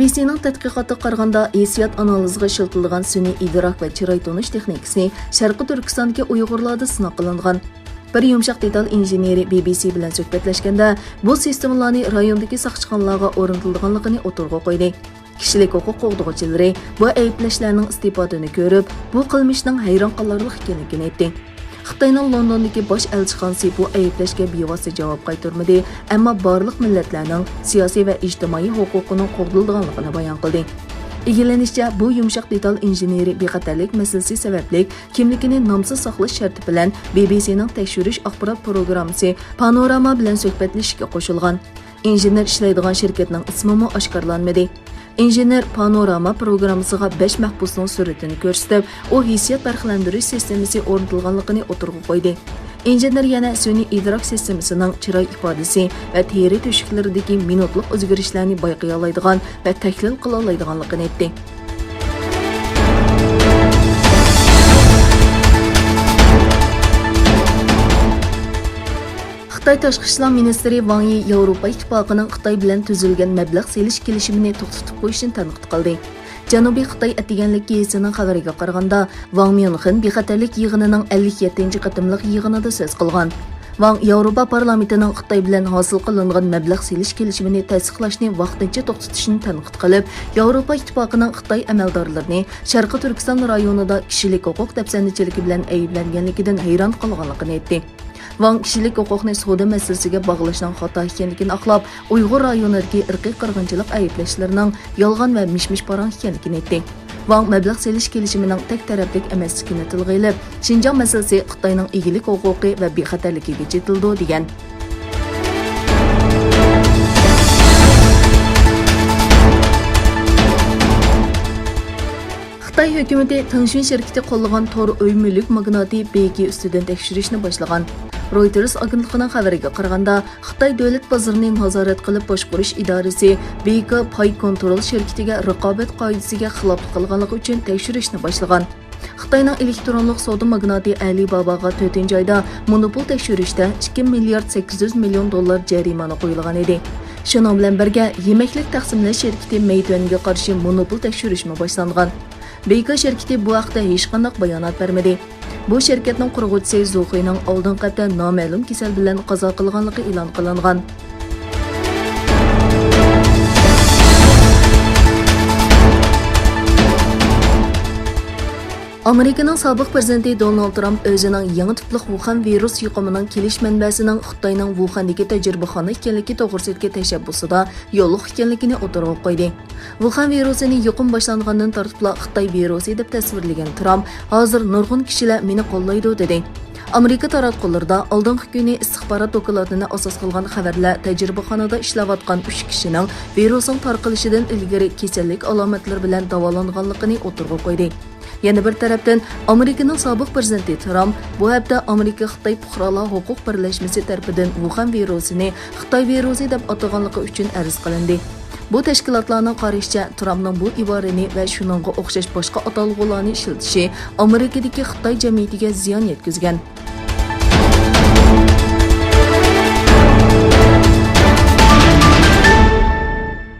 BBC'nin tədqiqatı qaraganda hissiyat analiziga işletilgan sun'iy idrak va chiroy tonish texnikasi Sharqi Turkistondagi Uyg'urlarda sinab qilingan. Bir yumshoq detal injeneri BBC bilan suhbatlashganda bu sistemalarni rayondagi saqchixonalarga o'rnatilganligini o'tirg'a qo'ydi. Kishilik huquq qo'g'dug'uvchilari bu ayblashlarning istifodatini ko'rib, bu qilmishning hayron qolarlik ekanligini aytdi. Xitoyning Londondagi bosh elchixonasi bu ayblashga bevosita javob qaytarmadi, ammo barliq millatlarning siyosiy va ijtimoiy huquqining qo'g'dilganligini bayon qildi. Egilenishicha, bu yumshoq detal injeneri bexatarlik masalasi sababli kimligini nomsiz saqlash sharti bilan BBC'ning tekshirish axborot programmasi Panorama bilan suhbatlashishga qo'shilgan. Injener ishlaydigan shirkatning ismi oshkorlanmadi. Injener Panorama programmasiga 5 mahbusning suratini ko'rsatib, u hissiyot farqlantirish sistemasi o'rnatilganligini o'tirg'a qo'ydi. Injener yana sun'iy idrok sistemasining chiroy ifodasi va teri to'shiklaridagi minutlik o'zgarishlarni bayqay oladigan va tahlil qila oladiganligini aytdi. Xitoy Tashqi ishlar ministri Wang Yi Yevropa ittifoqining Xitoy bilan tuzilgan mablag' selish kelishimini to'xtatib qo'yishini tanqid qildi. Janubiy Xitoy atiganlik gazetining xabariga qaraganda, Wang Myunxin bexatarlik yig'inining 57-qatimliq yig'inida so'z qilgan. Wang Yevropa parlamentining Xitoy bilan hosil qilingan mablag' selish kelishimini tasdiqlashni vaqtincha to'xtatishni tanqid qilib, Yevropa ittifoqining Xitoy amaldorlarini Sharqi Turkiston rayonida kishilik huquq dafsandichiligi bilan ayblanganligidan hayron qolganligini aytdi. Wang kishilik huquqni savdo masalasiga bog'lashning xato ekanligini aqlab, Uyg'ur rayonidagi irqiy qirg'inchilik ayblashlarining yolg'on va mishmish parang ekanligini aytdi. Wang mablag' selish kelishimining tek taraflik emasligini tilga olib, Xinjiang masalasi Xitoyning egilik huquqi va bexatarligiga chetildi degan. Xitoy hukumati Tangshuin shirkati qo'llagan tor uy mulk magnati Beki ustidan tekshirishni boshlagan. Reuters agentligining xabariga qaraganda, Xitoy davlat bozorini nazorat qilib boshqarish idorasi Beki pay kontrol shirkatiga raqobat qoidasiga xiloflik qilganligi uchun tekshirishni boshlagan. Xitoyning elektronlik savdo magnati Alibabaga 4-oyda monopol tekshirishda 2 milliard 800 million dollar jarimani qo'yilgan edi. Shuning bilan birga yemaklik taqsimlash shirkati Meituanga qarshi monopol tekshirishni boshlangan. Beki shirkati bu haqda hech qanday bayonot bermadi. Bu shirkatning qurg'uvchisi Zuxiyning oldin qatda noma'lum kasal bilan qazo qilganligi e'lon qilingan. Amerikaning sobiq prezidenti Donald Trump o'zining yangi tipli Wuhan virus yuqumining kelish manbasining Xitoyning Wuhandagi tajribaxona ekanligi to'g'risidagi tashabbusida yo'liq ekanligini o'tirg'a qo'ydi. Wuhan virusini yuqum boshlangandan tortib Xitoy virusi deb tasvirlagan Trump hozir nurg'un kishilar meni qo'llaydi dedi. Amerika taratqularida oldingi kuni istixborot doklatining asos qilgan xabarlar tajribaxonada ishlayotgan 3 kishining virusning tarqalishidan ilgari kasallik alomatlari bilan davolanganligini o'tirg'a qo'ydi. Yana bir tarafdan Amerikaning sobiq prezidenti Trump bu hafta Amerika Xitoy fuqarolar huquq birlashmasi tomonidan Wuhan virusini Xitoy virusi deb ataganligi uchun arz qilindi. Bu tashkilotlarning qarashicha, Trumpning bu iborani va shuningga o'xshash boshqa atalg'ularni ishlatishi Amerikadagi Xitoy jamiyatiga ziyon yetkazgan.